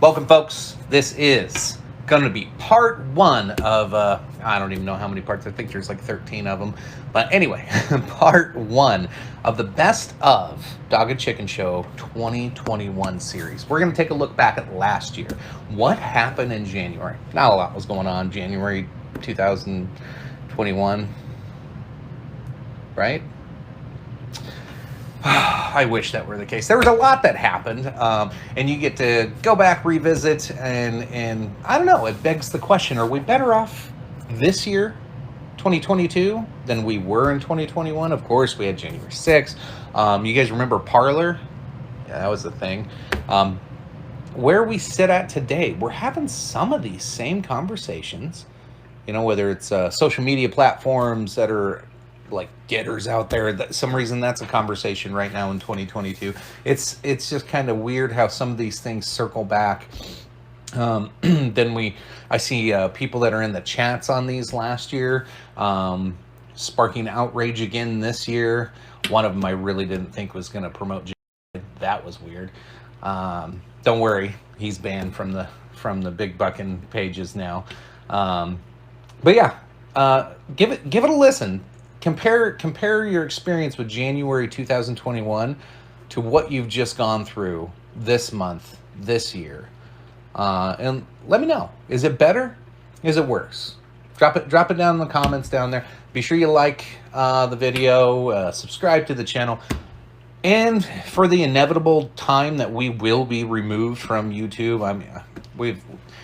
Welcome, folks. This is going to be part one of, I don't even know how many parts. I think there's like 13 of them. But anyway, part one of the Best of Dog and Chicken Show 2021 series. We're going to take a look back at last year. What happened in January? Not a lot was going on January 2021, right? I wish that were the case. There was a lot that happened, and you get to go back, revisit, and I don't know. It begs the question: are we better off this year, 2022, than we were in 2021? Of course, we had January 6th. You guys remember Parler? Yeah, that was the thing. Where we sit at today, we're having some of these same conversations. You know, whether it's social media platforms that are like getters out there, that some reason that's a conversation right now in 2022. It's just kind of weird how some of these things circle back. Then I see people that are in the chats on these last year, sparking outrage again this year. One of them I really didn't think was going to promote. That was weird. Don't worry, he's banned from the big bucking pages now. But yeah, give it a listen. Compare your experience with January 2021 to what you've just gone through this month, this year, and let me know. Is it better? Is it worse? Drop it down in the comments down there. Be sure you like the video, subscribe to the channel, and for the inevitable time that we will be removed from YouTube. I mean,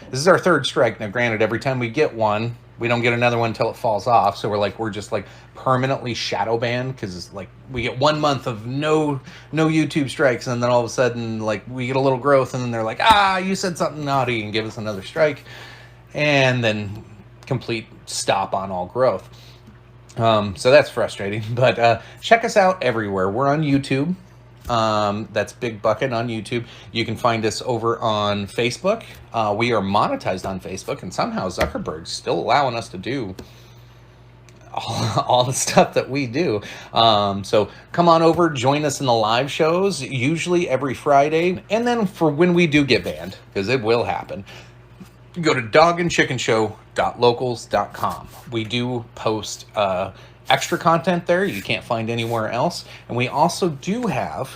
this is our third strike now. Granted, every time we get one, we don't get another one until it falls off. So we're just like permanently shadow banned, because it's like we get 1 month of no YouTube strikes, and then all of a sudden like we get a little growth, and then they're like, you said something naughty, and give us another strike, and then complete stop on all growth. So that's frustrating. But check us out everywhere. We're on YouTube. That's Big Bucket on YouTube. You can find us over on Facebook. We are monetized on Facebook, and somehow Zuckerberg's still allowing us to do all the stuff that we do. So come on over, join us in the live shows, usually every Friday. And then for when we do get banned, because it will happen, go to dogandchickenshow.locals.com. We do post extra content there you can't find anywhere else. And we also do have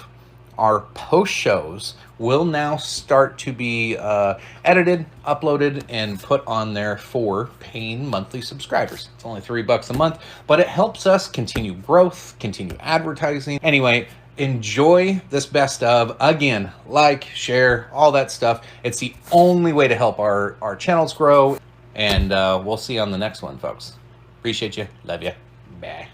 our post shows will now start to be edited, uploaded, and put on there for paying monthly subscribers. It's only $3 a month, but it helps us continue growth, continue advertising. Anyway, enjoy this best of. Again, like, share, all that stuff. It's the only way to help our channels grow. And we'll see you on the next one, folks. Appreciate you. Love you. Bye.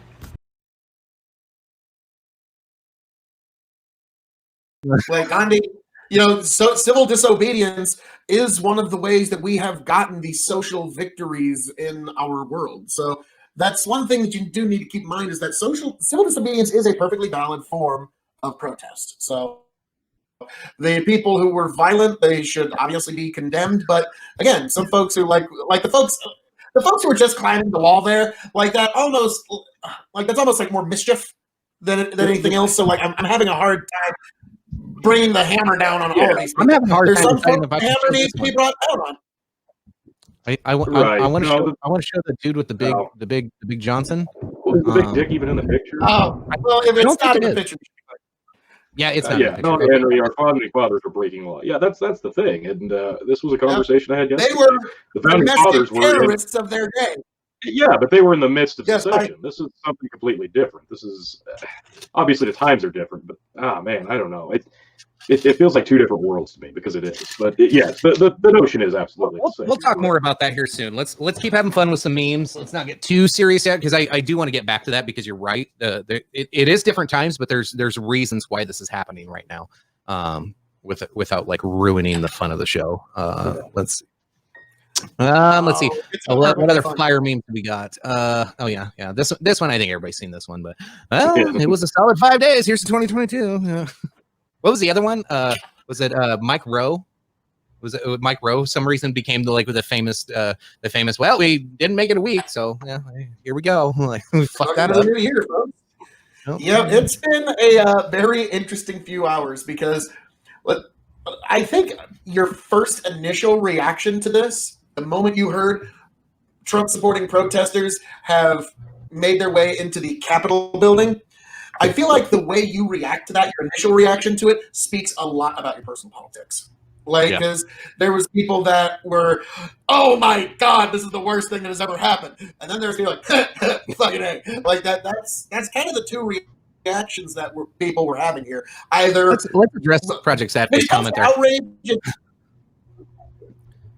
Like Gandhi, so civil disobedience is one of the ways that we have gotten these social victories in our world. So that's one thing that you do need to keep in mind, is that civil disobedience is a perfectly valid form of protest. So the people who were violent, they should obviously be condemned. But again, some folks who like the folks who were just climbing the wall there, like that, almost like that's almost like more mischief than anything else. So like I'm having a hard time bringing the hammer down on all of these people. I'm having a hard time deciding if the hammer needs to be brought down on. I want to show the dude with the big Johnson. Was the big dick even in the picture? Oh, well, if it's not in the picture. Yeah, it's not. Yeah, no, Henry, our founding fathers were breaking law. Yeah, that's the thing. And this was a conversation I had yesterday. They were the founding fathers were terrorists of their day. Yeah, but they were in the midst of secession. This is something completely different. This is obviously the times are different, but man, I don't know. It feels like two different worlds to me, because it is. But the notion is absolutely the same. We'll talk more about that here soon. Let's keep having fun with some memes. Let's not get too serious yet, because I do want to get back to that, because you're right. It is different times, but there's reasons why this is happening right now. Without like ruining the fun of the show. Let's see. What other flyer memes we got? Yeah. This one, I think everybody's seen this one, but it was a solid 5 days. Here's the 2022. What was the other one? Was it Mike Rowe? Was it Mike Rowe? Some reason became the famous. Well, we didn't make it a week, so yeah, here we go. Like we fucked that up. Here, folks. Yeah, it's been a very interesting few hours, because I think your first initial reaction to this, the moment you heard Trump supporting protesters have made their way into the Capitol building, I feel like the way you react to that, your initial reaction to it, speaks a lot about your personal politics. Like, because there was people that were, oh my God, this is the worst thing that has ever happened. And then there's people like, fucking A. Like that's kind of the two reactions that people were having here. Either let's address Project Saturday's comment there. Outrage.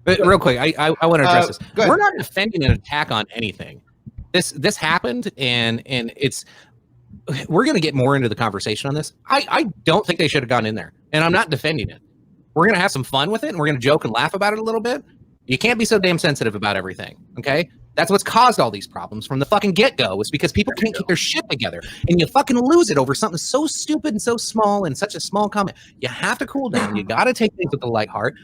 But real quick, I want to address this. Go We're ahead. not defending an attack on anything. This happened, and it's we're going to get more into the conversation on this. I don't think they should have gone in there, and I'm not defending it. We're going to have some fun with it, and we're going to joke and laugh about it a little bit. You can't be so damn sensitive about everything, okay? That's what's caused all these problems from the fucking get-go, is because people can't keep their shit together, and you fucking lose it over something so stupid and so small and such a small comment. You have to cool down. You got to take things with a light heart.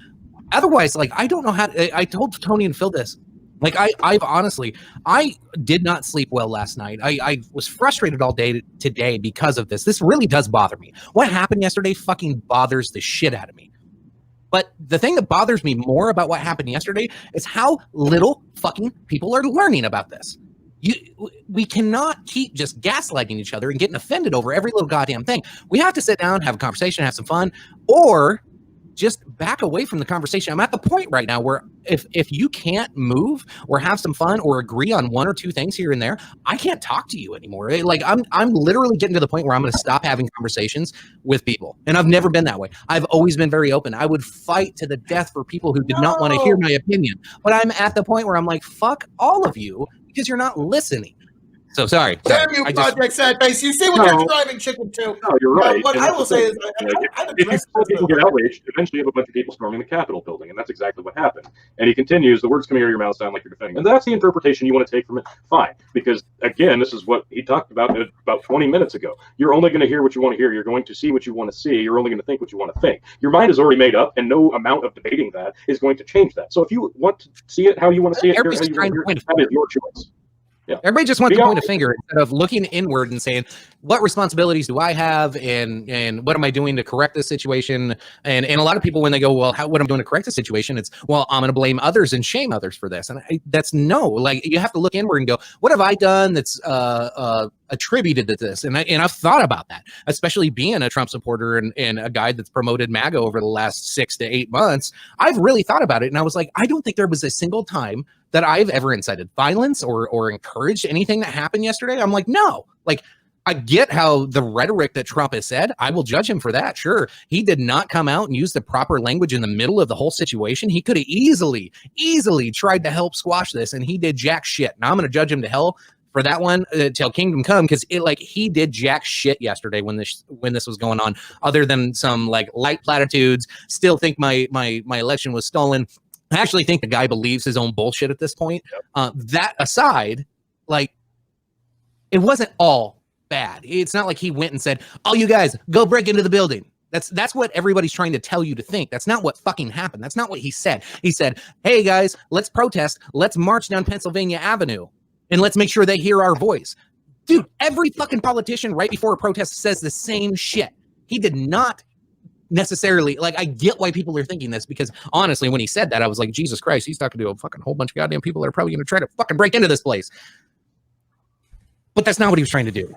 Otherwise, like, I don't know how to, I told Tony and Phil this. Like, I've honestly, I did not sleep well last night. I was frustrated all day today because of this. This really does bother me. What happened yesterday fucking bothers the shit out of me. But the thing that bothers me more about what happened yesterday is how little fucking people are learning about this. We cannot keep just gaslighting each other and getting offended over every little goddamn thing. We have to sit down, have a conversation, have some fun, or just back away from the conversation. I'm at the point right now where if you can't move or have some fun or agree on one or two things here and there, I can't talk to you anymore. Like I'm literally getting to the point where I'm going to stop having conversations with people. And I've never been that way. I've always been very open. I would fight to the death for people who did not want to hear my opinion. But I'm at the point where I'm like, fuck all of you because you're not listening. So sorry. Damn you, Project Sadface. You see what you're driving chicken to. No, you're right. What I will say is, if people get outraged, eventually you have a bunch of people storming the Capitol building, and that's exactly what happened. And he continues, the words coming out of your mouth sound like you're defending. And that's the interpretation you want to take from it. Fine. Because, again, this is what he talked about 20 minutes ago. You're only going to hear what you want to hear. You're going to see what you want to see. You're only going to think what you want to think. Your mind is already made up, and no amount of debating that is going to change that. So if you want to see it how you want to see it, that is your choice. Yeah. Everybody just wants to point a finger instead of looking inward and saying, what responsibilities do I have and what am I doing to correct this situation? And a lot of people, when they go, well, what I'm doing to correct the situation, it's, well, I'm going to blame others and shame others for this. And that's no, like, you have to look inward and go, what have I done that's attributed to this? And I've thought about that, especially being a Trump supporter and a guy that's promoted MAGA over the last 6 to 8 months. I've really thought about it. And I was like, I don't think there was a single time that I've ever incited violence or encouraged anything that happened yesterday. I'm like, no, like, I get how the rhetoric that Trump has said, I will judge him for that. Sure. He did not come out and use the proper language in the middle of the whole situation. He could have easily tried to help squash this, and he did jack shit. Now I'm going to judge him to hell for that one till kingdom come, because he did jack shit yesterday when this was going on, other than some like light platitudes. Still think my election was stolen. I actually think the guy believes his own bullshit at this point. That aside, like, it wasn't all bad. It's not like he went and said, "Oh, you guys, go break into the building." That's what everybody's trying to tell you to think. That's not what fucking happened. That's not what he said. He said, "Hey guys, let's protest. Let's march down Pennsylvania Avenue, and let's make sure they hear our voice." Dude, every fucking politician right before a protest says the same shit. He did not necessarily, like, I get why people are thinking this, because honestly, when he said that, I was like, Jesus Christ, he's talking to a fucking whole bunch of goddamn people that are probably going to try to fucking break into this place. But that's not what he was trying to do.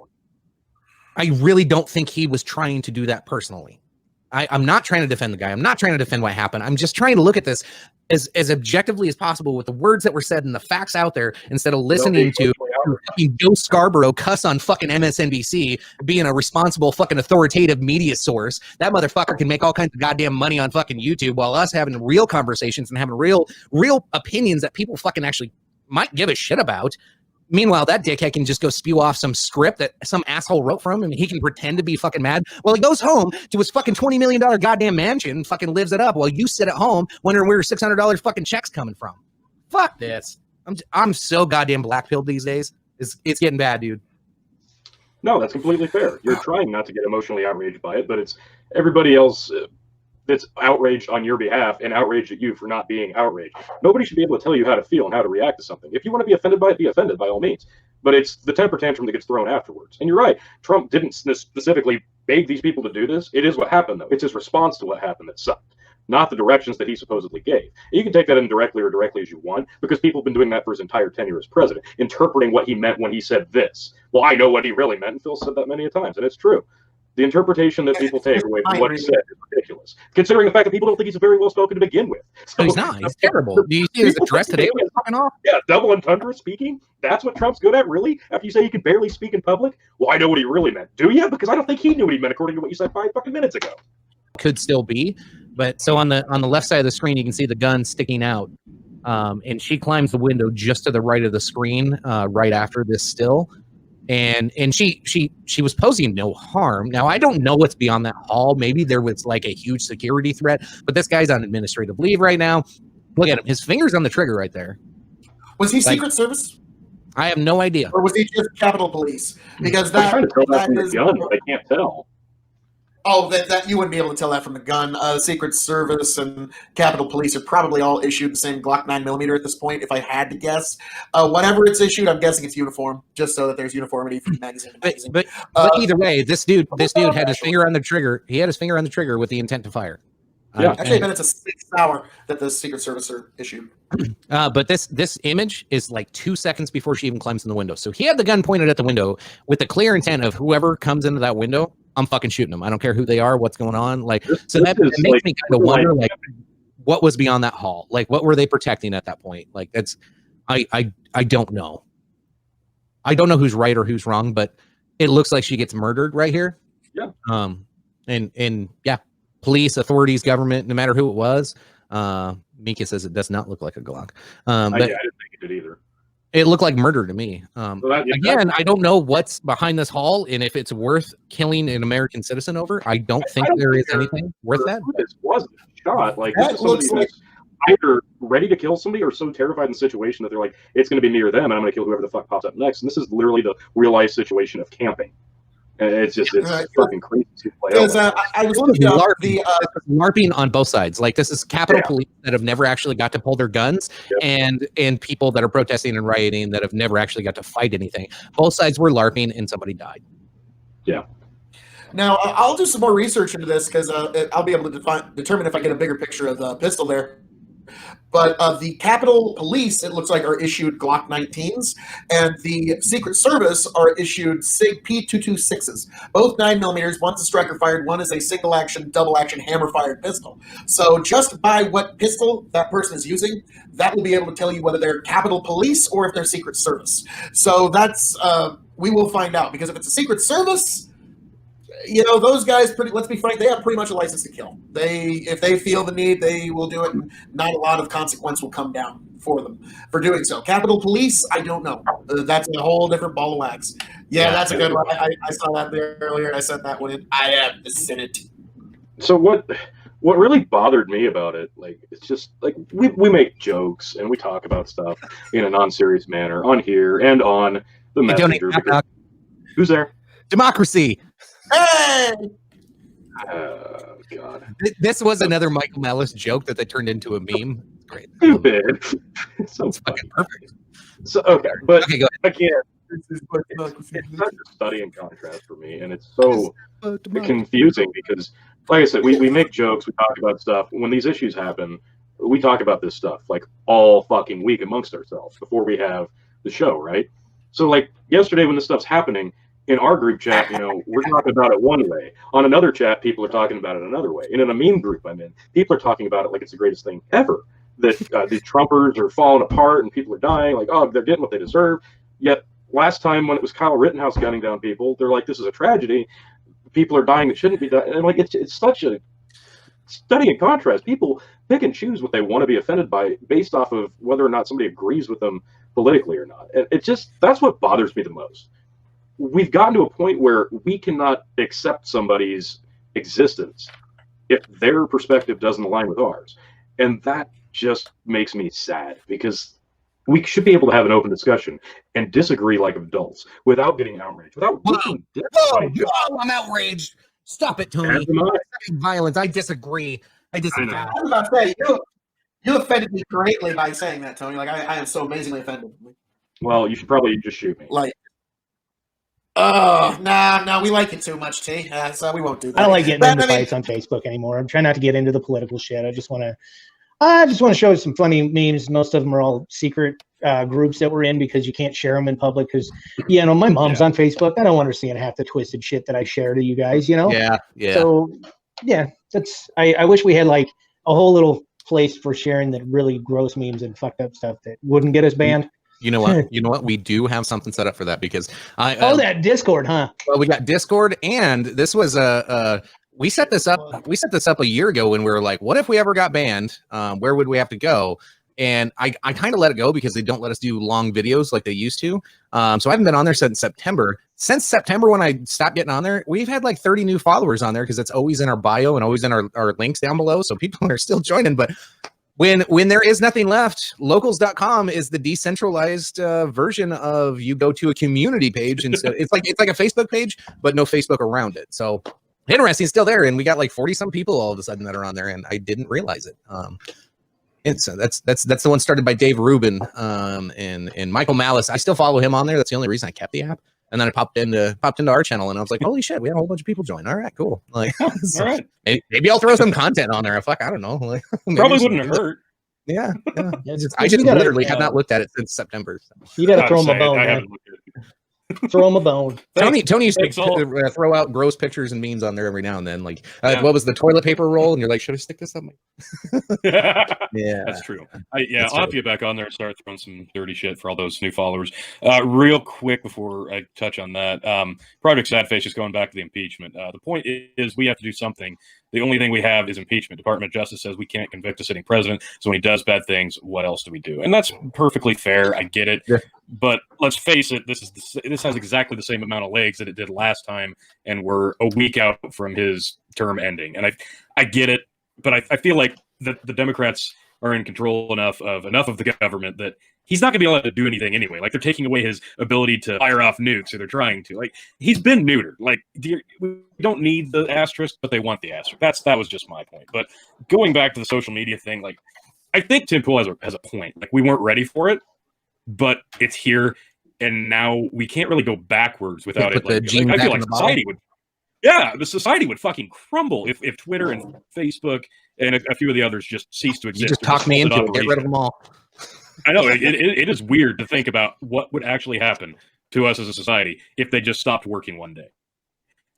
I really don't think he was trying to do that personally. I'm not trying to defend the guy. I'm not trying to defend what happened. I'm just trying to look at this as objectively as possible with the words that were said and the facts out there, instead of listening to Joe Scarborough cuss on fucking MSNBC, being a responsible fucking authoritative media source. That motherfucker can make all kinds of goddamn money on fucking YouTube, while us having real conversations and having real opinions that people fucking actually might give a shit about. Meanwhile, that dickhead can just go spew off some script that some asshole wrote from him, and he can pretend to be fucking mad. Well, he goes home to his fucking $20 million goddamn mansion, fucking lives it up, while you sit at home wondering where your $600 fucking check's coming from. Fuck this. I'm so goddamn black-pilled these days. It's getting bad, dude. No, that's completely fair. You're trying not to get emotionally outraged by it, but it's everybody else that's outraged on your behalf and outraged at you for not being outraged. Nobody should be able to tell you how to feel and how to react to something. If you want to be offended by it, be offended by all means. But it's the temper tantrum that gets thrown afterwards. And you're right. Trump didn't specifically beg these people to do this. It is what happened, though. It's his response to what happened that sucked. not the directions that he supposedly gave. You can take that indirectly or directly as you want, because people have been doing that for his entire tenure as president, interpreting what he meant when he said this. Well, I know what he really meant, and Phil said that many times, and it's true. The interpretation that people take away from what he said is ridiculous, considering the fact that people don't think he's very well spoken to begin with. So he's not. He's terrible. Do you see his address today? Was fucking off? Yeah, double entendre speaking. That's what Trump's good at, really? After you say he can barely speak in public? Well, I know what he really meant. Do you? Because I don't think he knew what he meant according to what you said 5 fucking minutes ago. Could still be, but so on the left side of the screen, you can see the gun sticking out, and she climbs the window just to the right of the screen, right after this still. And she was posing no harm. Now, I don't know what's beyond that hall. Maybe there was like a huge security threat, but this guy's on administrative leave right now. Look at him. His finger's on the trigger right there. Was he Secret Service? I have no idea. Or was he just Capitol Police? Because I'm trying to tell that that from the is gun, but I can't tell. Oh, that you wouldn't be able to tell that from the gun. Secret Service and Capitol Police are probably all issued the same Glock 9mm at this point, if I had to guess. Whatever it's issued, I'm guessing it's uniform, just so that there's uniformity from magazine to magazine. But either way, this dude had his finger on the trigger. He had his finger on the trigger with the intent to fire. Yeah. Actually, I bet it's a 6 hour that the Secret Service are issued. But this image is like 2 seconds before she even climbs in the window. So he had the gun pointed at the window with the clear intent of whoever comes into that window, I'm fucking shooting them. I don't care who they are, what's going on. Like, so that makes like, me kind of wonder, like, what was beyond that hall? Like, what were they protecting at that point? Like, that's, I don't know. I don't know who's right or who's wrong, but it looks like she gets murdered right here. Yeah. And yeah, police, authorities, government, no matter who it was. Mika says it does not look like a Glock. But I didn't think it did either. it looked like murder to me. Again, I don't know what's behind this hall and if it's worth killing an American citizen over. I don't think there is anything worth that. This wasn't shot. Like, That this is somebody looks like- who's either ready to kill somebody or so terrified in the situation that they're like, it's going to be near them and I'm going to kill whoever the fuck pops up next. And this is literally the real life situation of camping. And it's fucking crazy to play out. I was looking up the LARPing on both sides. Like, this is Capitol Police that have never actually got to pull their guns, and people that are protesting and rioting that have never actually got to fight anything. Both sides were LARPing, and somebody died. Yeah. Now, I'll do some more research into this because I'll be able to determine if I get a bigger picture of the pistol there. But the Capitol Police, it looks like, are issued Glock 19s, and the Secret Service are issued SIG P226s. Both 9mm, one's a striker fired, one is a single action, double action hammer fired pistol. So just by what pistol that person is using, that will be able to tell you whether they're Capitol Police or if they're Secret Service. So that's, we will find out, because if it's a Secret Service, you know, those guys, let's be frank, they have pretty much a license to kill. If they feel the need, they will do it, and not a lot of consequence will come down for them for doing so. Capitol Police, I don't know. That's a whole different ball of wax. Yeah, that's a good one. I saw that there earlier. I sent that one in. I am the Senate. So what really bothered me about it, like, it's just like we make jokes and we talk about stuff in a non-serious manner on here and on the Messenger. Who's there? Democracy. Hey! Oh, God. This was another Michael Malice joke that they turned into a meme. Great. Stupid. So It's fucking perfect. So, okay, but Okay, go I can't. It's such a study in contrast for me, and it's so confusing because, like I said, we make jokes, we talk about stuff. When these issues happen, we talk about this stuff like all fucking week amongst ourselves before we have the show, right? So, like, yesterday when this stuff's happening, in our group chat, you know, we're talking about it one way. On another chat, people are talking about it another way. And in a meme group I'm in, people are talking about it like it's the greatest thing ever. That the Trumpers are falling apart and people are dying. Like, oh, they're getting what they deserve. Yet last time when it was Kyle Rittenhouse gunning down people, they're like, this is a tragedy. People are dying that shouldn't be dying. And like, it's such a study in contrast. People pick and choose what they want to be offended by based off of whether or not somebody agrees with them politically or not. And it just, that's what bothers me the most. We've gotten to a point where we cannot accept somebody's existence if their perspective doesn't align with ours. And that just makes me sad because we should be able to have an open discussion and disagree like adults without getting outraged, without looking I'm outraged. Stop it, Tony. Violence. I disagree. I disagree. I was about to say, you offended me greatly by saying that, Tony. Like, I am so amazingly offended. Well, you should probably just shoot me. Like, No, we like it too much, T. So we won't do that. I don't like getting But, into I mean, fights on Facebook anymore. I'm trying not to get into the political shit. I just want to show some funny memes. Most of them are all secret groups that we're in because you can't share them in public. Because my mom's on Facebook. I don't want her seeing half the twisted shit that I share to you guys. Yeah. So that's. I wish we had like a whole little place for sharing that really gross memes and fucked up stuff that wouldn't get us banned. You know what? We do have something set up for that because that Discord, huh? Well, we got Discord, and this was we set this up. We set this up a year ago when we were like, what if we ever got banned? Where would we have to go? And I kind of let it go because they don't let us do long videos like they used to. So I haven't been on there since September. Since September, when I stopped getting on there, we've had like 30 new followers on there because it's always in our bio and always in our links down below. So people are still joining. But when there is nothing left, locals.com is the decentralized version of you go to a community page. And so it's like a Facebook page, but no Facebook around it. So interesting, it's still there. And we got like 40 some people all of a sudden that are on there. And I didn't realize it. It's that's the one started by Dave Rubin and Michael Malice. I still follow him on there. That's the only reason I kept the app. And then I popped into our channel and I was like, holy shit, we had a whole bunch of people join. All right, cool. Like, so all right. Maybe I'll throw some content on there. Fuck, I don't know. Like, Probably wouldn't hurt. Yeah. I You just gotta- literally have not looked at it since September. So. You got to throw him a I bone, man. haven't looked at it. Throw him a bone. Tony used Thanks all. to throw out gross pictures and memes on there every now and then. Like, Yeah. what was the toilet paper roll? And you're like, should I stick this up? Yeah. That's true. That's I'll have true. to get back on there and start throwing some dirty shit for all those new followers. Real quick before I touch on that, Project Sadface, just going back to the impeachment. The point is we have to do something. The only thing we have is impeachment. Department of Justice says we can't convict a sitting president. So when he does bad things, what else do we do? And that's perfectly fair. I get it. Yeah. But let's face it, this has exactly the same amount of legs that it did last time, and we're a week out from his term ending. And I get it, but I feel like the Democrats are in control enough of the government that he's not going to be allowed to do anything anyway. Like, they're taking away his ability to fire off nukes, or they're trying to. Like, he's been neutered. Like, we don't need the asterisk, but they want the asterisk. That was just my point. But going back to the social media thing, like, I think Tim Pool has a point. Like, we weren't ready for it, but it's here, and now we can't really go backwards without Put it. the Like, genie I back feel in like the bottle. the society would fucking crumble if Twitter and Facebook and a few of the others just cease to exist. You just or talk me halted into it. Get rid of operation. them all. I know it is weird to think about what would actually happen to us as a society if they just stopped working one day.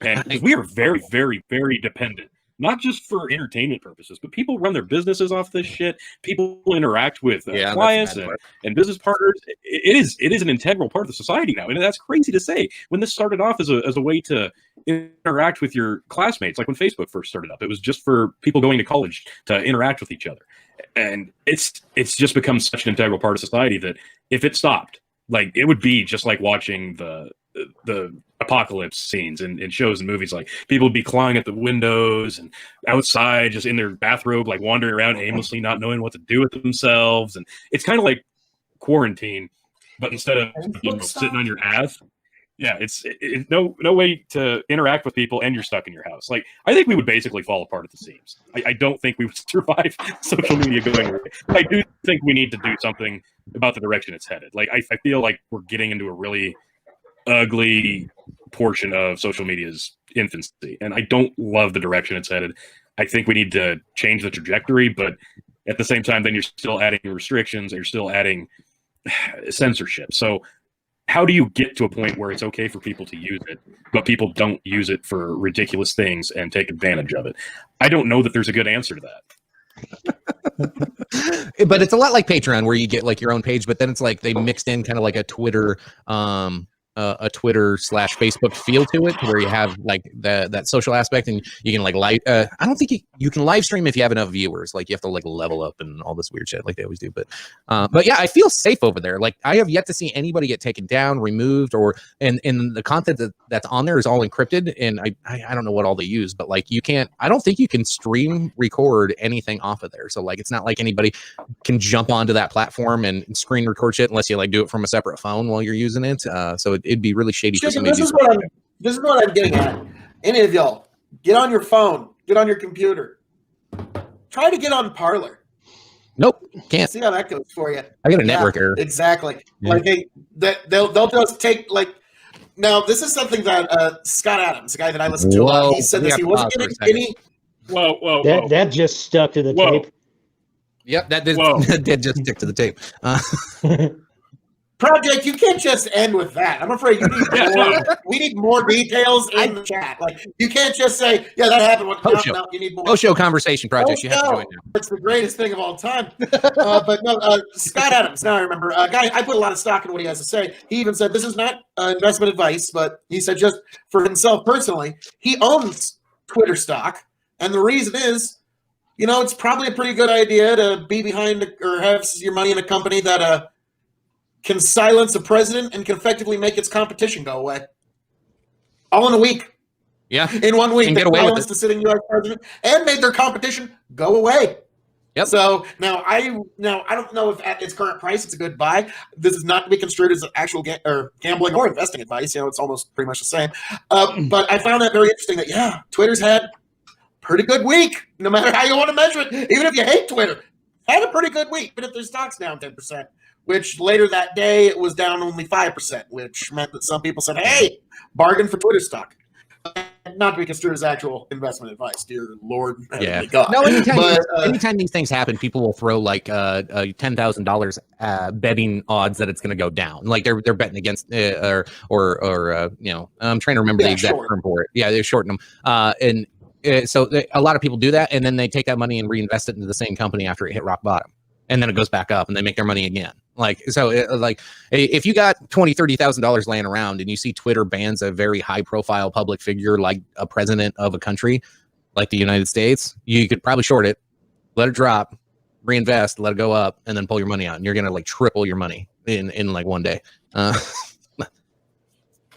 And 'cause we are very, very, very dependent, not just for entertainment purposes, but people run their businesses off this shit. People interact with Yeah, that's the clients bad part. and business partners. It is an integral part of the society now, and that's crazy to say. When this started off as a way to interact with your classmates, like when Facebook first started up, it was just for people going to college to interact with each other. And it's just become such an integral part of society that if it stopped, like, it would be just like watching the apocalypse scenes in shows and movies. Like, people would be clawing at the windows and outside, just in their bathrobe, like wandering around aimlessly, not knowing what to do with themselves. And it's kind of like quarantine, but instead of sitting on your ass, yeah, it's no way to interact with people, and you're stuck in your house. Like, I think we would basically fall apart at the seams. I don't think we would survive social media going away. I do think we need to do something about the direction it's headed. Like, I feel like we're getting into a really ugly portion of social media's infancy, and I don't love the direction it's headed. I think we need to change the trajectory, but at the same time, then you're still adding restrictions, and you're still adding censorship. So how do you get to a point where it's okay for people to use it, but people don't use it for ridiculous things and take advantage of it? I don't know that there's a good answer to that. But it's a lot like Patreon, where you get like your own page, but then it's like they mixed in kind of like a Twitter /Facebook feel to it, where you have like that social aspect, and you can like live. I don't think you can live stream if you have enough viewers. Like, you have to like level up and all this weird shit like they always do. But yeah, I feel safe over there. Like, I have yet to see anybody get taken down, removed, and the content that's on there is all encrypted. And I don't know what all they use, but like, you can't. I don't think you can stream record anything off of there. So like, it's not like anybody can jump onto that platform and screen record shit unless you like do it from a separate phone while you're using it. So it'd be really shady for Chicken, somebody. this is what I'm getting at. Any of y'all, get on your phone, get on your computer, try to get on Parler. Nope, can't. See how that goes for you. I got a network error. Exactly. Yeah. Like they'll just take, like, Now, this is something that Scott Adams, the guy that I listen to a lot, he said we this. have He to wasn't pause for a getting second. any. Whoa. That just stuck to the Whoa. tape. Yep, that did, Whoa. that did just stick to the tape. Project, you can't just end with that. I'm afraid you need Yeah, more. We need more details in the chat. Like you can't just say, "Yeah, that happened." Post show. No, you need more. Post-show conversation project. You have to no. join now. It's the greatest thing of all time. But no, Scott Adams. Now I remember, guy. I put a lot of stock in what he has to say. He even said this is not investment advice, but he said just for himself personally, he owns Twitter stock, and the reason is, it's probably a pretty good idea to be behind or have your money in a company that can silence a president and can effectively make its competition go away. All in a week. Yeah. In 1 week, And they get away with silenced the sitting U.S. president and made their competition go away. Yep. So now I don't know if at its current price it's a good buy. This is not to be construed as actual gambling or investing advice. It's almost pretty much the same. But I found that very interesting. That Twitter's had a pretty good week. No matter how you want to measure it, even if you hate Twitter, had a pretty good week. But if their stock's down 10%. Which later that day it was down only 5%, which meant that some people said, "Hey, bargain for Twitter stock." Not to be construed as actual investment advice, dear Lord. Yeah. God. No, anytime, But, anytime these things happen, people will throw like $10,000 betting odds that it's going to go down. Like they're betting against or I'm trying to remember the exact term for it. Yeah, they're shorting them. So a lot of people do that, and then they take that money and reinvest it into the same company after it hit rock bottom. And then it goes back up and they make their money again. If you got $20,000-$30,000 laying around and you see Twitter bans a very high profile public figure like a president of a country like the United States, you could probably short it, let it drop, reinvest, let it go up, and then pull your money out. And you're going to triple your money in like 1 day.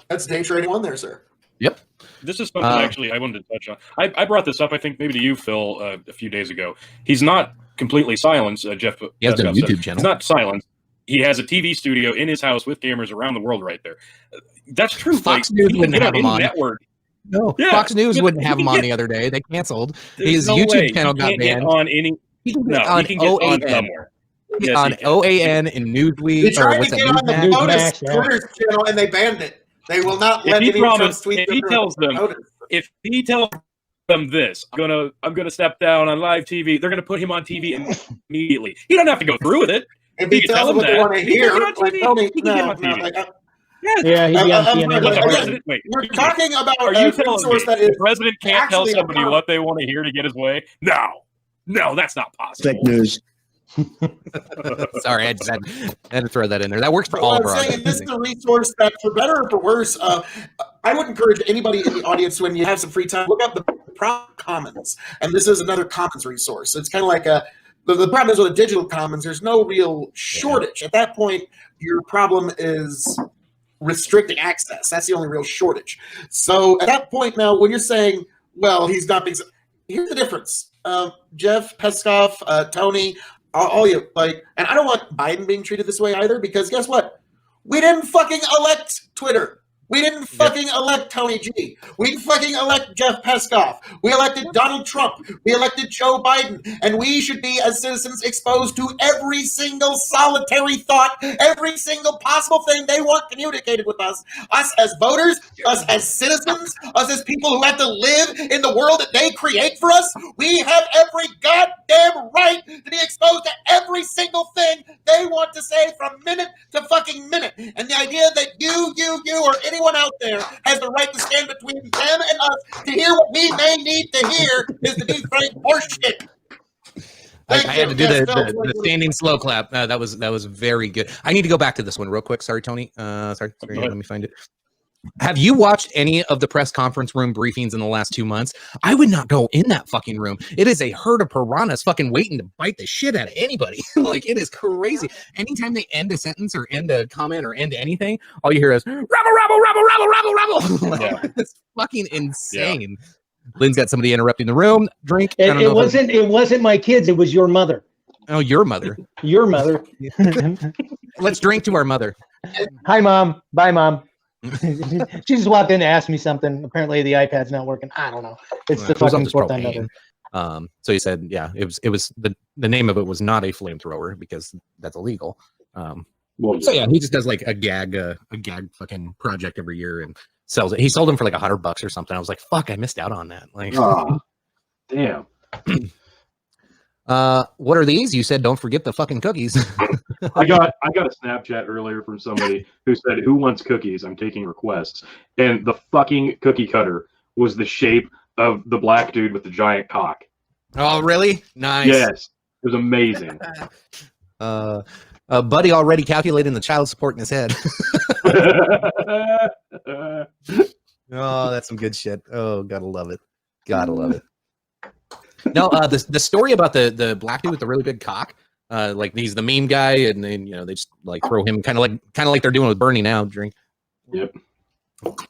That's day trading one there, sir. Yep. This is something actually I wanted to touch on. I brought this up, I think maybe to you, Phil, a few days ago. He's not completely silenced, Jeff. He has a Pescoff YouTube said. channel. He's not silenced. He has a TV studio in his house with cameras around the world right there. That's true. Fox News wouldn't have him on. Network. No, Yeah. Fox News wouldn't have him on the other day. They canceled. His no YouTube way. channel He got can't get banned. on any. He can No, get on he can get on OAN. somewhere. Yes, On he can. OAN and Newsweek. They Or tried what's to that? get on the Newsmax? POTUS Newsmax, yeah. Twitter channel and they banned it. They will not If let he any Trump's promised, tweet. if he tells them, if he tells them this, I'm gonna step down on live TV, they're gonna put him on TV immediately. He doesn't have to go through with it. If he You can tells tell them what him they that. want to He can hear, get on like TV. tell me, He can get no, on no, TV. like, Yeah, he'd be on I'm CNN. Look, Again, president, wait, we're talking about are a you telling resource me that is the president can't tell actually somebody about- what they want to hear to get his way? No, that's not possible. Fake news. Sorry, I just had to throw that in there. That works for But all what of our I'm saying, this audiences. is a resource that, for better or for worse, I would encourage anybody in the audience, when you have some free time, look up the Prop Commons. And this is another commons resource. It's kind of like the problem is with the digital commons, there's no real shortage. At that point, your problem is restricting access. That's the only real shortage. So at that point now, when you're saying, well, he's not being... Here's the difference. Jeff, Pescoff, Tony, all you, and I don't want Biden being treated this way either, because guess what? We didn't fucking elect Twitter. We didn't fucking elect Tony G. We didn't fucking elect Jeff Pescoff. We elected Donald Trump. We elected Joe Biden. And we should be, as citizens, exposed to every single solitary thought, every single possible thing they want communicated with us. Us as voters, us as citizens, us as people who have to live in the world that they create for us. We have every goddamn right to be exposed to every single thing they want to say from minute to fucking minute. And the idea that you, or anyone out there has the right to stand between them and us to hear what we may need to hear is, to be frank, horseshit. I had to do the standing slow clap. That was very good. I need to go back to this one real quick. Sorry, Tony. Sorry. Let me find it. Have you watched any of the press conference room briefings in the last 2 months? I would not go in that fucking room. It is a herd of piranhas fucking waiting to bite the shit out of anybody. Like, it is crazy. Anytime they end a sentence or end a comment or end anything, all you hear is rabble, rabble, rabble, rabble, rabble, rabble. Yeah. It's fucking insane. Lynn's got somebody interrupting the room. Drink. I don't It know if it wasn't my kids. It was your mother. Oh, your mother. Your mother. Let's drink to our mother. Hi, Mom. Bye, Mom. She just walked in to ask me something. Apparently, the iPad's not working. I don't know. It's the It was on fucking this fourth time propane. ever. So he said, yeah, it was the name of it was not a flamethrower because that's illegal. Well, So yeah, he just does like a gag fucking project every year and sells it. He sold them for like $100 or something. I was like, fuck, I missed out on that. Like, Ah, damn. what are these? You said don't forget the fucking cookies. I got a Snapchat earlier from somebody who said, "Who wants cookies? I'm taking requests." And the fucking cookie cutter was the shape of the black dude with the giant cock. Oh, really? Nice. Yes, it was amazing. Buddy already calculating the child support in his head. Oh, that's some good shit. Oh, gotta love it. Gotta love it. No, the story about the black dude with the really big cock, like he's the meme guy, and then they just like throw him kind of like they're doing with Bernie now, Yep.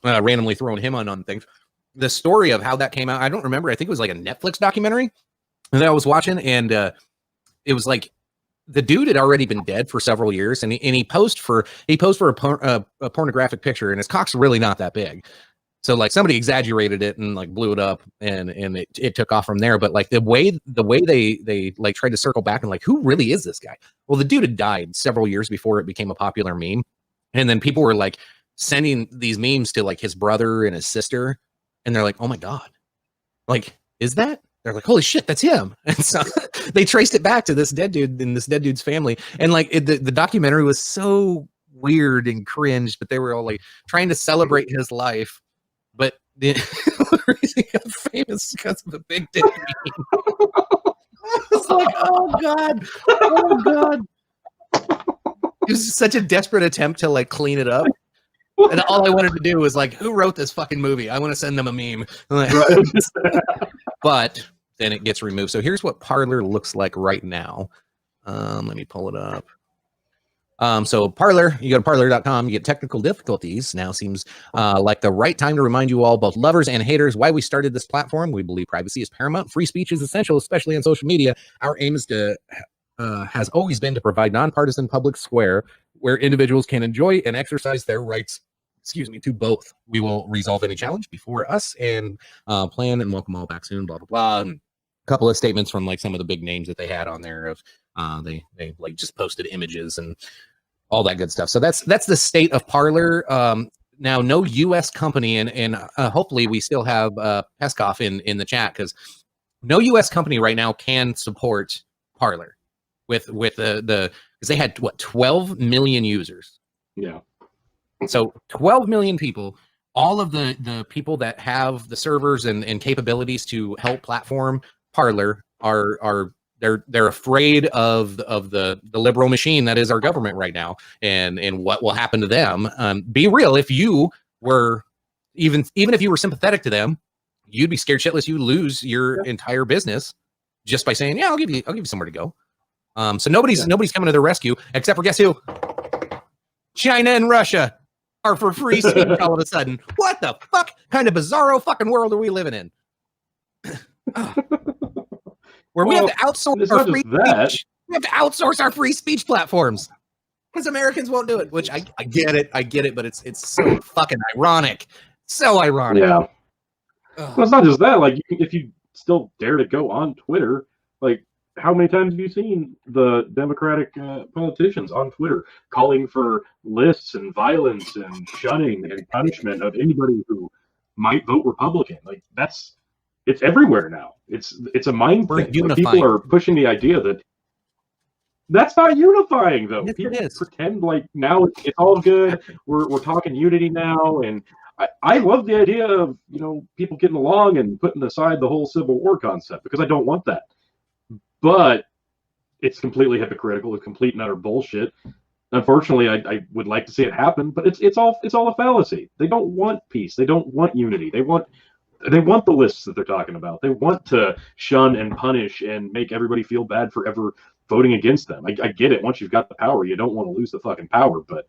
randomly throwing him on things. The story of how that came out, I don't remember. I think it was like a Netflix documentary that I was watching, and it was like the dude had already been dead for several years, and he posed for a pornographic picture, and his cock's really not that big. So like somebody exaggerated it and like blew it up, and it took off from there. But like the way they like tried to circle back and like, who really is this guy? Well, the dude had died several years before it became a popular meme, and then people were like sending these memes to like his brother and his sister, and they're like, oh my god, like is that? They're like, holy shit, that's him. And so they traced it back to this dead dude and this dead dude's family, and like the documentary was so weird and cringe, but they were all like trying to celebrate his life. But the reason he got famous because of the big dick meme. It's like, oh god. It was such a desperate attempt to like clean it up, and all I wanted to do was like, who wrote this fucking movie? I want to send them a meme. Right. But then it gets removed. So here's what Parler looks like right now. Let me pull it up. So Parler, you go to parler.com, you get technical difficulties. Now seems like the right time to remind you all, both lovers and haters, why we started this platform. We believe privacy is paramount. Free speech is essential, especially on social media. Our aim is has always been to provide nonpartisan public square where individuals can enjoy and exercise their rights, to both. We will resolve any challenge before us and plan and welcome all back soon, blah, blah, blah. And a couple of statements from like some of the big names that they had on there of they like just posted images and all that good stuff. So that's the state of Parler. Now, no U.S. company, and hopefully we still have Peskov in the chat, because no U.S. company right now can support Parler with the because they had 12 million users. Yeah. So 12 million people, all of the people that have the servers and capabilities to help platform Parler are they're afraid of the liberal machine that is our government right now, and what will happen to them. Be real. If you were even if you were sympathetic to them, you'd be scared shitless. You lose your entire business just by saying, yeah, I'll give you somewhere to go. So nobody's coming to their rescue, except for guess who? China and Russia are for free speech all of a sudden. What the fuck kind of bizarro fucking world are we living in? Where we have to outsource our free speech. We have to outsource our free speech platforms because Americans won't do it. Which I get it, but it's so fucking ironic. So ironic. Yeah. Well, it's not just that. Like, if you still dare to go on Twitter, like, how many times have you seen the Democratic politicians on Twitter calling for lists and violence and shunning and punishment of anybody who might vote Republican? Like, it's everywhere now. It's a mind thing. Like, people are pushing the idea that that's not unifying, though. Yes, people it is. pretend like now it's all good. We're talking unity now, and I love the idea of people getting along and putting aside the whole Civil War concept, because I don't want that. But it's completely hypocritical. It's complete and utter bullshit. Unfortunately, I would like to see it happen, but it's all a fallacy. They don't want peace. They don't want unity. They want the lists that they're talking about. They want to shun and punish and make everybody feel bad for ever voting against them. I get it. Once you've got the power, you don't want to lose the fucking power, but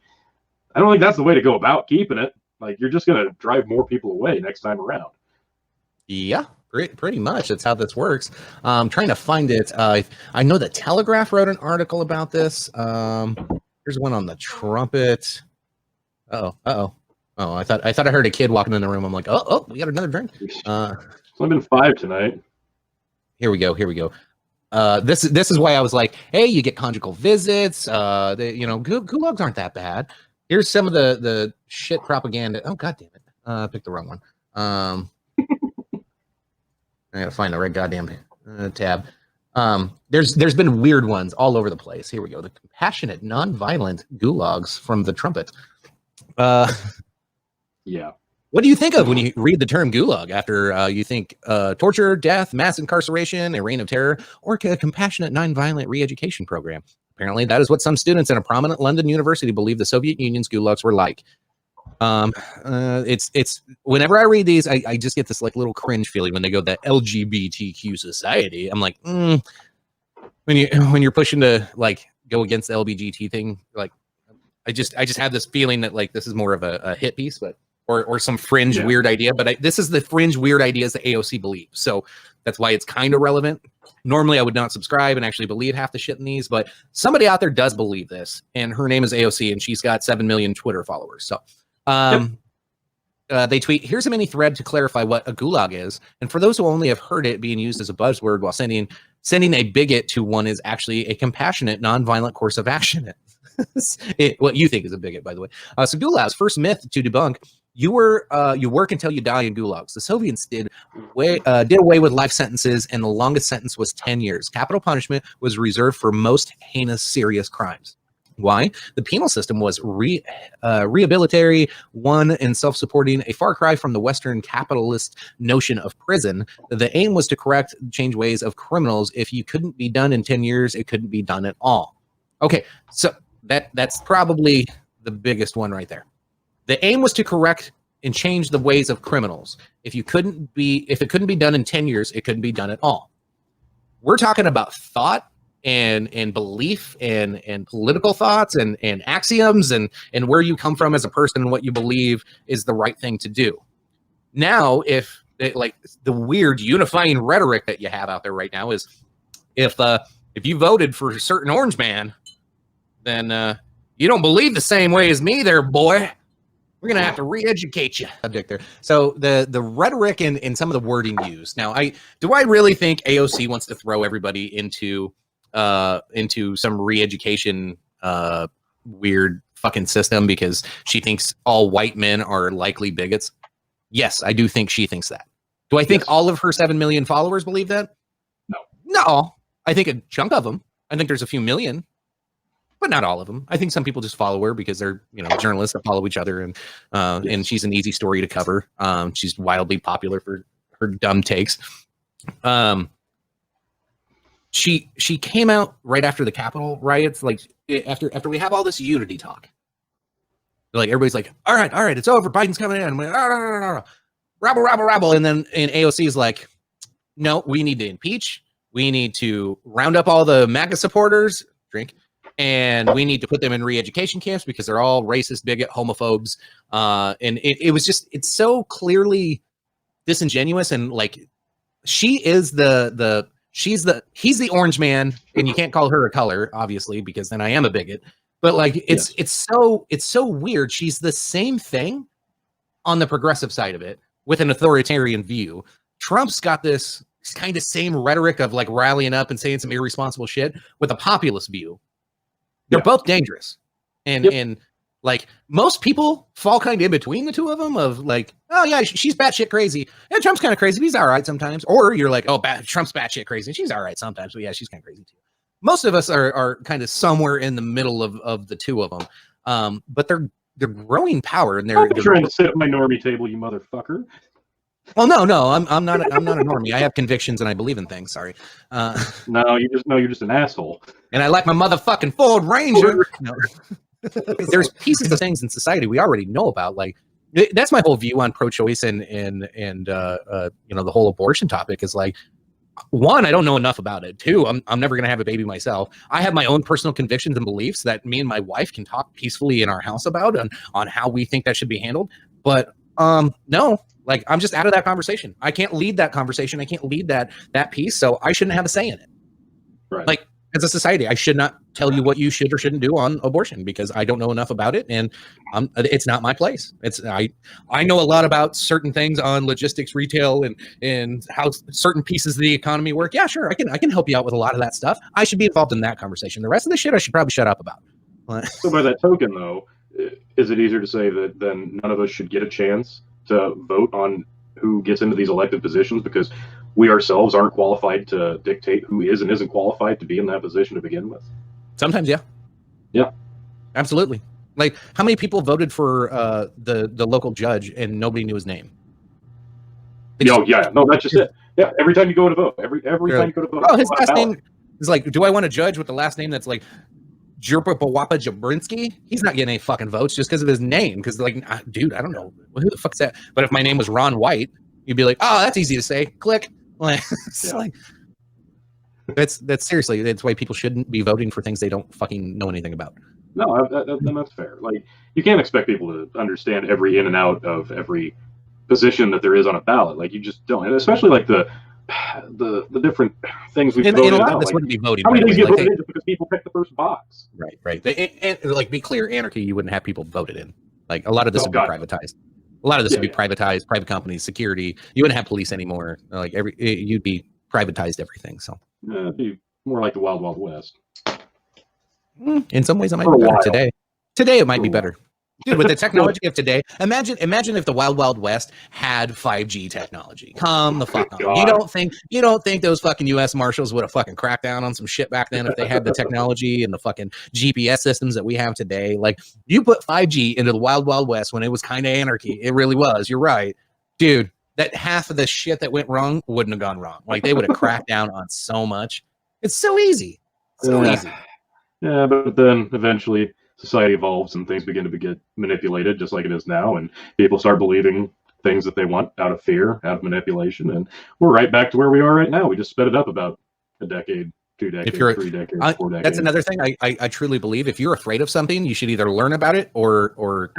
I don't think that's the way to go about keeping it. Like, you're just going to drive more people away next time around. Yeah, pretty much. That's how this works. I'm trying to find it. I know the Telegraph wrote an article about this. Here's one on the Trumpet. Oh, I thought I heard a kid walking in the room. I'm like, oh, we got another drink. It's only been 5 tonight. Here we go. This is why I was like, hey, you get conjugal visits. Gulags aren't that bad. Here's some of the shit propaganda. Oh, god damn it. I picked the wrong one. I gotta find the right goddamn tab. There's been weird ones all over the place. Here we go. The compassionate, non-violent gulags from the Trumpet. Yeah. What do you think of when you read the term gulag? After you think torture, death, mass incarceration, a reign of terror, or a compassionate, non-violent re-education program? Apparently, that is what some students in a prominent London university believe the Soviet Union's gulags were like. It's whenever I read these, I just get this like little cringe feeling when they go the LGBTQ society. I'm like, when you're pushing to like go against the LGBT thing, like I just have this feeling that like this is more of a hit piece, but or some fringe weird idea. But this is the fringe weird ideas that AOC believes, so that's why it's kind of relevant. Normally, I would not subscribe and actually believe half the shit in these, but somebody out there does believe this, and her name is AOC, and she's got 7 million Twitter followers. So. They tweet, here's a mini thread to clarify what a gulag is. And for those who only have heard it being used as a buzzword while sending a bigot to one is actually a compassionate, non-violent course of action. What you think is a bigot, by the way. So gulags, first myth to debunk. You work until you die in gulags. The Soviets did away with life sentences, and the longest sentence was 10 years. Capital punishment was reserved for most heinous, serious crimes. Why? The penal system was rehabilitatory, one and self-supporting, a far cry from the Western capitalist notion of prison. The aim was to correct, change ways of criminals. If you couldn't be done in 10 years, it couldn't be done at all. Okay, so that's probably the biggest one right there. The aim was to correct and change the ways of criminals. If it couldn't be done in 10 years, it couldn't be done at all. We're talking about thought and belief and political thoughts and axioms and where you come from as a person and what you believe is the right thing to do. Now, if the weird unifying rhetoric that you have out there right now is if you voted for a certain orange man, then you don't believe the same way as me there, boy. We're going to have to re-educate you. Subject there. So the rhetoric and some of the wording used. Now, do I really think AOC wants to throw everybody into some re-education weird fucking system because she thinks all white men are likely bigots? Yes, I do think she thinks that. Do I think all of her 7 million followers believe that? No. I think a chunk of them. I think there's a few million, but not all of them. I think some people just follow her because they're journalists that follow each other, and she's an easy story to cover. She's wildly popular for her dumb takes. She came out right after the Capitol riots, like after we have all this unity talk. Like everybody's like, all right, it's over. Biden's coming in. I'm like, rabble. And then AOC is like, no, we need to impeach. We need to round up all the MAGA supporters, and we need to put them in re-education camps because they're all racist, bigot, homophobes. And it's so clearly disingenuous, and like he's the orange man, and you can't call her a color, obviously, because then I am a bigot. But like it's so weird. She's the same thing on the progressive side of it with an authoritarian view. Trump's got this kind of same rhetoric of like rallying up and saying some irresponsible shit with a populist view. They're both dangerous. And like most people fall kind of in between the two of them of like, oh yeah, she's batshit crazy. And Trump's kind of crazy, but he's all right sometimes. Or you're like, oh, Trump's batshit crazy. And she's all right sometimes, but yeah, she's kind of crazy too. Most of us are kind of somewhere in the middle of the two of them. But they're growing power, and they're trying to sit at my normie table, you motherfucker. Well, no, I'm not a normie. I have convictions and I believe in things. Sorry. No, you're just an asshole. And I like my motherfucking Ford Ranger. No. There's pieces of things in society we already know about. Like that's my whole view on pro-choice and the whole abortion topic is like, one, I don't know enough about it. Two, I'm never going to have a baby myself. I have my own personal convictions and beliefs that me and my wife can talk peacefully in our house about on how we think that should be handled. But no, like I'm just out of that conversation. I can't lead that conversation. I can't lead that piece. So I shouldn't have a say in it. Right. Like as a society, I should not tell you what you should or shouldn't do on abortion because I don't know enough about it, and it's not my place. I know a lot about certain things on logistics, retail, and how certain pieces of the economy work. Yeah, sure, I can help you out with a lot of that stuff. I should be involved in that conversation. The rest of the shit, I should probably shut up about. So by that token, though, is it easier to say that then none of us should get a chance to vote on who gets into these elected positions because we ourselves aren't qualified to dictate who is and isn't qualified to be in that position to begin with? Sometimes, yeah. Yeah. Absolutely. Like, how many people voted for the local judge and nobody knew his name? No, that's just it. Yeah, every time you go to vote, every time you go to vote. Oh, his last name is like, do I want a judge with the last name that's like Jurpa Bawapa Jabrinsky? He's not getting any fucking votes just because of his name. Because, like, dude, I don't know. Who the fuck's that? But if my name was Ron White, you'd be like, oh, that's easy to say. Click. Like, like that's seriously, that's why people shouldn't be voting for things they don't fucking know anything about. No, that's fair. Like, you can't expect people to understand every in and out of every position that there is on a ballot. Like, you just don't. And especially like the different things we've voted a lot out. of this like, wouldn't be voting. how many things get like, voted in just because people pick the first box? Right. And, like, be clear, anarchy, you wouldn't have people voted in. Like, a lot of this would be privatized. A lot of this would be privatized, private companies, security. You wouldn't have police anymore. Like, you'd be privatized everything. So It'd be more like the Wild Wild West. In some ways, it might For be a better while. today. Today, it might be better. Dude, with the technology of today, imagine if the Wild Wild West had 5G technology. Come the fuck on. God. You don't think those fucking U.S. Marshals would have fucking cracked down on some shit back then if they had the technology and the fucking GPS systems that we have today? Like, you put 5G into the Wild Wild West when it was kind of anarchy. It really was. You're right, dude. That half of the shit that went wrong wouldn't have gone wrong. Like, they would have cracked down on so much. It's so easy. Easy. Yeah, but then eventually society evolves and things begin to get manipulated just like it is now, and people start believing things that they want out of fear, out of manipulation, and we're right back to where we are right now. We just sped it up about a decade, 2 decades, 3 decades, 4 decades. That's another thing I truly believe. If you're afraid of something, you should either learn about it or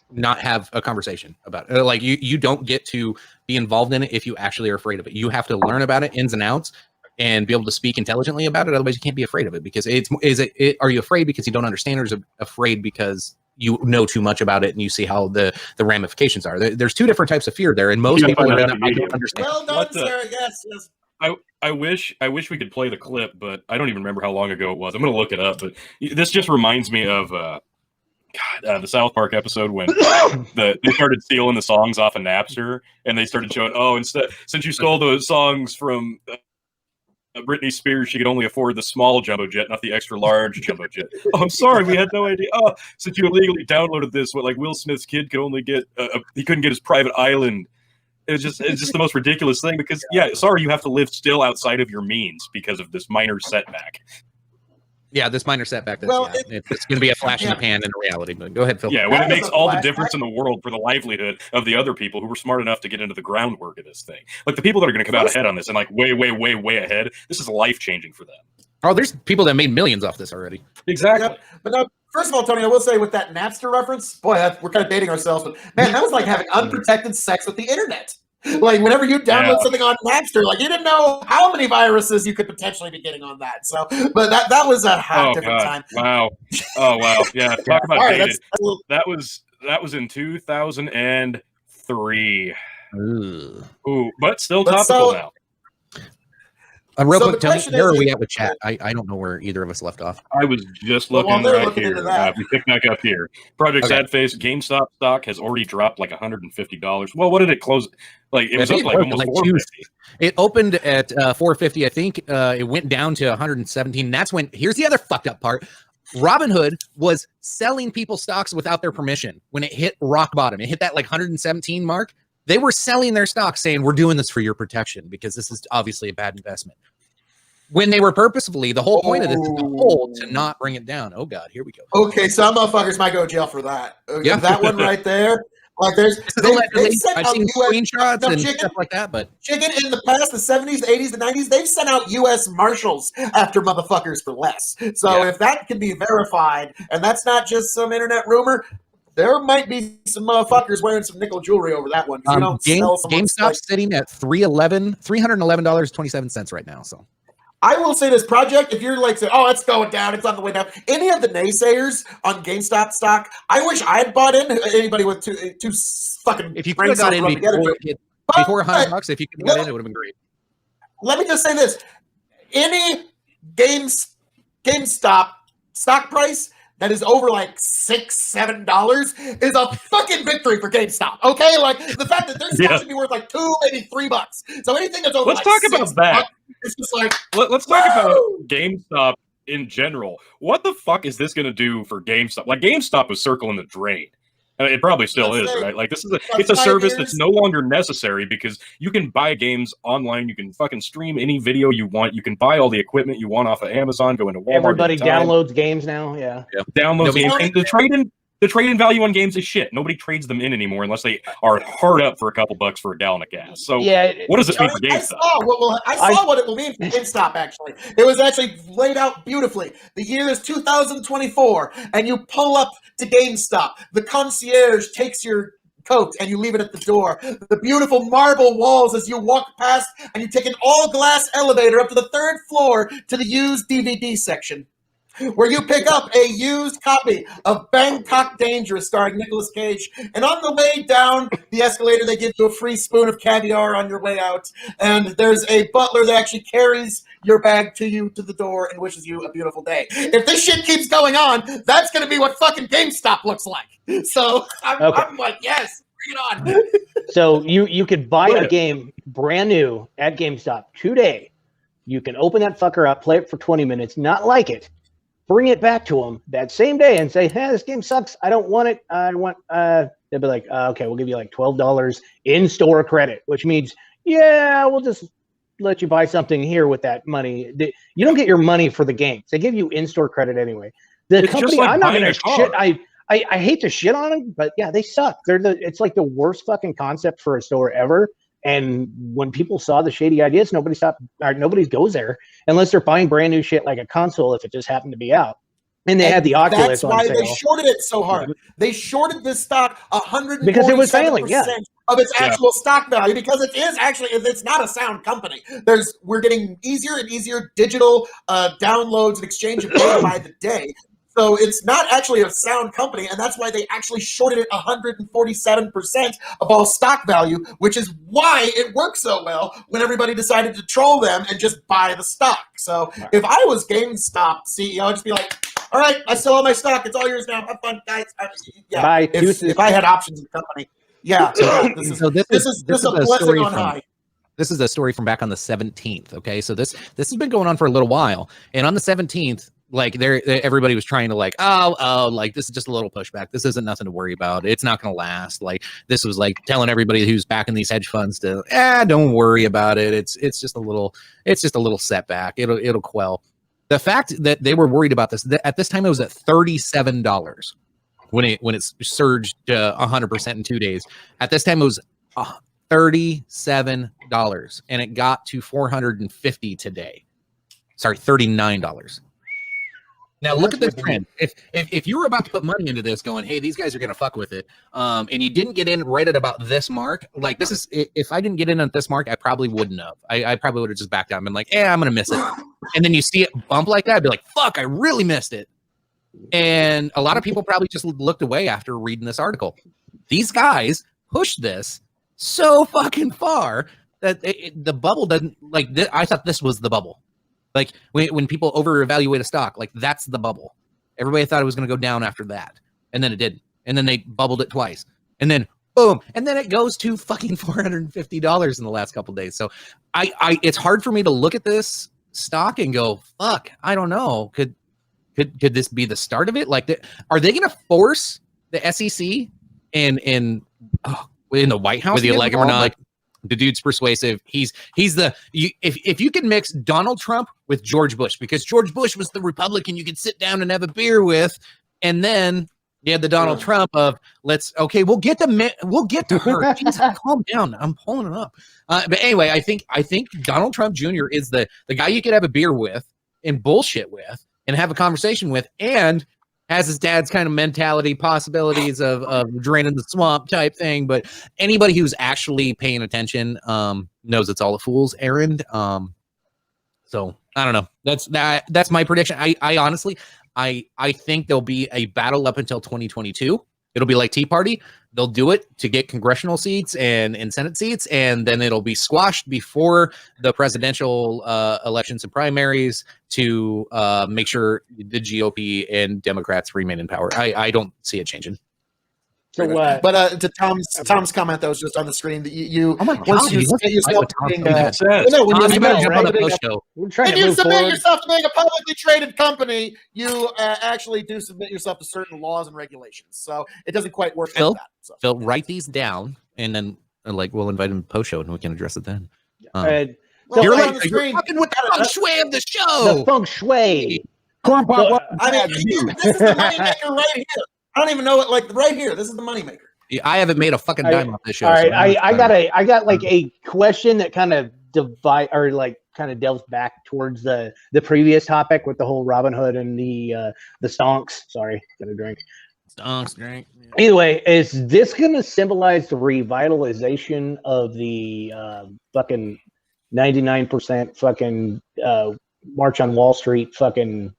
not have a conversation about it. Like, you don't get to be involved in it if you actually are afraid of it. You have to learn about it, ins and outs, and be able to speak intelligently about it. Otherwise, you can't be afraid of it. Because are you afraid because you don't understand, or is it afraid because you know too much about it and you see how the ramifications are? There's two different types of fear there, and most people are in I don't understand. Well done, Sarah. Yes. I wish we could play the clip, but I don't even remember how long ago it was. I'm going to look it up, but this just reminds me of the South Park episode when they started stealing the songs off of Napster, and they started showing, since you stole those songs from Britney Spears, she could only afford the small jumbo jet, not the extra large jumbo jet. Oh, I'm sorry, we had no idea. Oh, since you illegally downloaded this, like Will Smith's kid could only get, he couldn't get his private island. It's just the most ridiculous thing because, sorry, you have to live still outside of your means because of this minor setback. Yeah, this minor setback. Well, it's going to be a flash in the pan in reality. But go ahead, Phil. Yeah, when That it is makes a all the flashback. difference in the world for the livelihood of the other people who were smart enough to get into the groundwork of this thing. Like, the people that are going to come out ahead on this and like way ahead, this is life changing for them. Oh, there's people that made millions off this already. Exactly. Yep. But now, first of all, Tony, I will say with that Napster reference, boy, we're kind of dating ourselves, but man, that was like having unprotected sex with the internet. Like, whenever you download something on Napster, like, you didn't know how many viruses you could potentially be getting on that. So, but that was a different time. Wow. Oh wow. Yeah. Talk about All right, dated. that's a little, That was in 2003. Ooh. Ooh, but still But topical so- now. Real So quick, the Tony, question where is- are we at with chat? I don't know where either of us left off. I was just Well, looking while they're right looking here. into that- We pick back up here. Project Okay. Sadface GameStop stock has already dropped like $150. Well, what did it close? Like, it was up like opened almost like $450. It opened at 450, I think. It went down to 117. That's when. Here's the other fucked up part. Robinhood was selling people stocks without their permission when it hit rock bottom. It hit that like 117 mark. They were selling their stocks, saying, "We're doing this for your protection because this is obviously a bad investment." When they were purposefully, the whole point of this is to hold to not bring it down. Oh God, here we go. okay, some motherfuckers might go to jail for that. Yeah. That one right there. Like, there's Allegedly, sent I've out seen US screenshots No, and chicken. stuff like that, but chicken in the past, the 70s, the 80s, the 90s, they've sent out U.S. Marshals after motherfuckers for less. So if that can be verified, and that's not just some internet rumor, there might be some motherfuckers wearing some nickel jewelry over that one. 'Cause you don't sell someone's, GameStop's sitting at $311.27 right now. So I will say this project, if you're like saying, oh, it's going down, it's on the way down. Any of the naysayers on GameStop stock, I wish I had bought in. Anybody with two fucking If you could brain have got cells in run together. before $100, if you could have got in, it would have been great. Let me just say this. Any GameStop stock price that is over like $6-7 is a fucking victory for GameStop. Okay, like the fact that their stock should be worth like $2, maybe $3. So anything that's over, Let's talk about that. It's just like Let's talk about GameStop in general. What the fuck is this going to do for GameStop? Like GameStop was circling the drain. I mean, it probably still is, right? Like this is it's a service that's no longer necessary because you can buy games online. You can fucking stream any video you want. You can buy all the equipment you want off of Amazon. Go into Walmart. Everybody downloads games now. Yeah. Downloads games. And the trade-in value on games is shit. Nobody trades them in anymore unless they are hard up for a couple bucks for a gallon of gas. So what does this mean for GameStop? I saw what it will mean for GameStop, actually. It was actually laid out beautifully. The year is 2024, and you pull up to GameStop. The concierge takes your coat and you leave it at the door. The beautiful marble walls as you walk past, and you take an all-glass elevator up to the 3rd floor to the used DVD section, where you pick up a used copy of Bangkok Dangerous starring Nicolas Cage. And on the way down the escalator, they give you a free spoon of caviar on your way out. And there's a butler that actually carries your bag to you to the door and wishes you a beautiful day. If this shit keeps going on, that's going to be what fucking GameStop looks like. So I'm like, yes, bring it on. So you could buy a game brand new at GameStop today. You can open that fucker up, play it for 20 minutes, not like it, bring it back to them that same day and say, hey, this game sucks. I don't want it. I want, they'll be like, okay, we'll give you like $12 in-store credit, which means, yeah, we'll just let you buy something here with that money. You don't get your money for the games. They give you in-store credit anyway. The company, I'm not going to shit. I hate to shit on them, but yeah, they suck. It's like the worst fucking concept for a store ever. And when people saw the shady ideas, nobody goes there unless they're buying brand new shit like a console if it just happened to be out. And they had the Oculus on sale. That's why they shorted it so hard. They shorted this stock 147% because it was failing, of its actual stock value, because it is actually, it's not a sound company. We're getting easier and easier digital downloads and exchange of data by the day. So it's not actually a sound company, and that's why they actually shorted it 147% of all stock value, which is why it worked so well when everybody decided to troll them and just buy the stock. So if I was GameStop CEO, I'd just be like, all right, I sell all my stock. It's all yours now. Have fun, guys. Bye. If I had options in the company. Yeah. This is a blessing on high. This is a story from back on the 17th. Okay, so this has been going on for a little while, and on the 17th, like everybody was trying to like, like this is just a little pushback. This isn't nothing to worry about. It's not going to last. Like this was like telling everybody who's backing these hedge funds to, don't worry about it. It's just a little setback. It'll quell. The fact that they were worried about this at this time, it was at $37 when it surged 100% in 2 days. At this time, it was $37, and it got to $450 today. Sorry, $39. Now look at this trend. If you were about to put money into this, going, hey, these guys are gonna fuck with it, and you didn't get in right at about this mark, like this is, if I didn't get in at this mark, I probably wouldn't have. I probably would have just backed out and been like, I'm gonna miss it. And then you see it bump like that, I'd be like, fuck, I really missed it. And a lot of people probably just looked away after reading this article. These guys pushed this so fucking far that the bubble doesn't like. I thought this was the bubble. Like when people over-evaluate a stock, like that's the bubble. Everybody thought it was going to go down after that, and then it didn't. And then they bubbled it twice, and then boom, and then it goes to fucking $450 in the last couple of days. So it's hard for me to look at this stock and go, fuck, I don't know. Could this be the start of it? Like, are they going to force the SEC and in the White House, whether you like him or not? Like, the dude's persuasive. He's if you can mix Donald Trump with George Bush, because George Bush was the Republican you could sit down and have a beer with, and then you had the Donald Trump of we'll get to her. Jesus, calm down. I'm pulling it up. But anyway, I think Donald Trump Jr. is the guy you could have a beer with and bullshit with and have a conversation with, and has his dad's kind of mentality, possibilities of draining the swamp type thing. But anybody who's actually paying attention knows it's all a fool's errand. So I don't know. That's my prediction. I honestly, I think there'll be a battle up until 2022. It'll be like Tea Party. They'll do it to get congressional seats and Senate seats, and then it'll be squashed before the presidential elections and primaries to make sure the GOP and Democrats remain in power. I don't see it changing. So what? But to Tom's comment that was just on the screen, that you Oh my once God, you he submit doesn't yourself like to what being Tom a, says. no, when Tom, you you better submit, jump on the post show. We're trying when to you move submit forward. yourself to being a publicly traded company, you actually do submit yourself to certain laws and regulations. So it doesn't quite work Phil? like that. So. Phil, write these down, and then like we'll invite him to post show, and we can address it then. Uh, Well, You're on like the you're screen- fucking with the feng shui of the the show. feng shui. I mean, this is the moneymaker right here. I don't even know it. Like right here, this is the moneymaker. Yeah, I haven't made a fucking dime off this show. All right, so I got like a question that kind of kind of delves back towards the previous topic with the whole Robin Hood and the stonks. Sorry, got a drink. Stonks, drink. Either way, is this going to symbolize the revitalization of the fucking 99% fucking March on Wall Street fucking?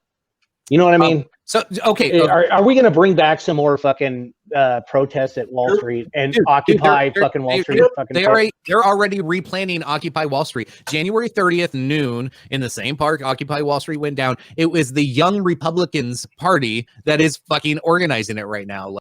You know what I mean? So okay, Are we going to bring back some more fucking protests at Wall Street and occupy fucking Wall Street? They're already replanning Occupy Wall Street. January 30th noon in the same park Occupy Wall Street went down. It was the Young Republicans Party that is fucking organizing it right now.